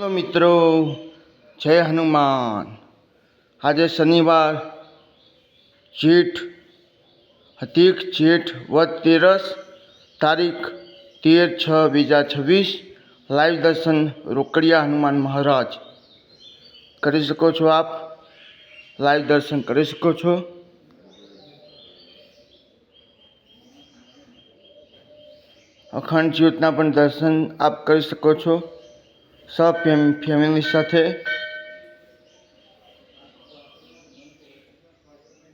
Hello मित्रों, जय हनुमान। आज शनिवार जेठ हतीक जेठ वध 13 तारीख 13/6/2026 लाइव दर्शन रोकड़िया हनुमान महाराज करी सको छो। आप लाइव दर्शन करी सको छो। अखंड ज्योतना पण दर्शन आप करी सको छो। सब फैमिली साथे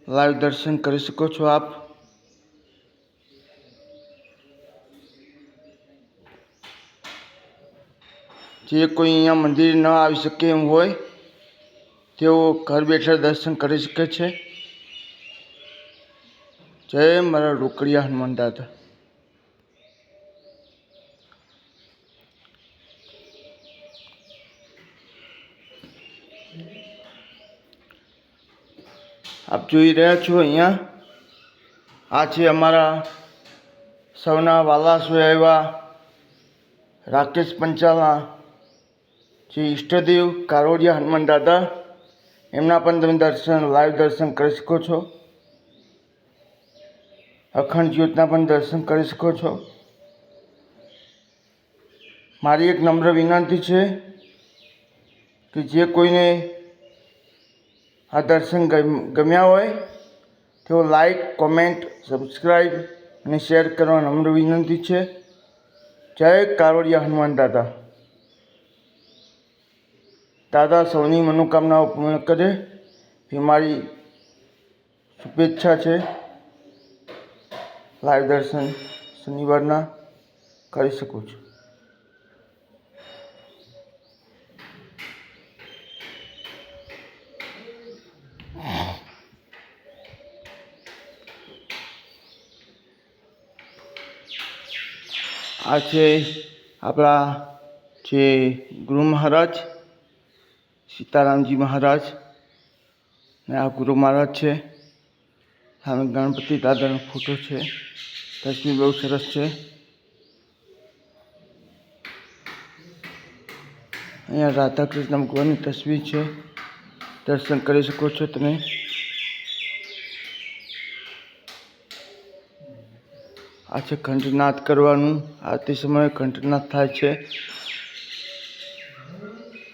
लाइव दर्शन करी सको छो। आप जे कोई अहींया मंदिर न आवी शके एम होय तेओ घर बैठा दर्शन करी शके छे। जय मारा रोकड़िया हनुमान दादा। आप જોઈ રહ્યા છો અહીંયા આ છે અમારા સૌના વાલા એવા રાકેશ પંચાલના જે ઈષ્ટદેવ કારોડિયા હનુમાન દાદા એમના પણ તમે દર્શન લાઈવ દર્શન કરી શકો છો। અખંડ જ્યોતના પણ દર્શન કરી શકો છો। મારી એક નમ્ર વિનંતી છે કે જે કોઈને आ दर्शन गम्या होय तो लाइक कॉमेंट सब्सक्राइब और शेर करवा नम्र विनंती है। जय कारोड़िया हनुमान दादा। दादा सौनी मनोकामनाओं पूर्ण करे ये मारी शुभेच्छा है। लाइव दर्शन शनिवार करी सकूँ छूँ। आ छे आपड़ा जे गुरु महाराज सीतारामजी महाराज ने आ गुरु महाराज है। सामे गणपति दादा फोटो है। तस्वीर बहुत सरस है। अहींया राधा कृष्ण भगवान की तस्वीर है। दर्शन करी सको छो तमे। आ छे घंटनाद करवानुं। आरती समय घंटनाद थाय छे।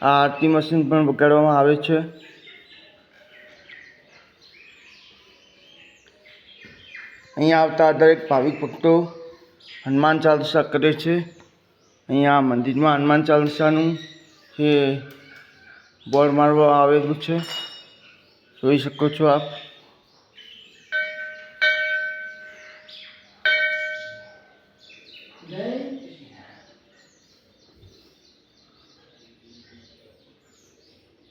आ आरती मशीन पण वगाड़वामां आवे छे। अहींया आवता दरेक भाविक भक्तो हनुमान चालीसा करे छे। अहींया मंदिरमां हनुमान चालीसानुं जे बोर्ड मारवामां आवेलुं छे, जोई शको छो आप।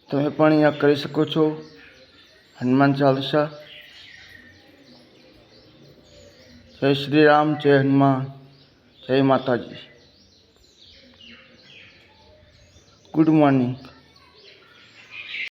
તમે પણ અહીંયા કરી શકો છો હનુમાન ચાલીસા। જય શ્રી રામ, જય હનુમાન, જય માતાજી। Good morning.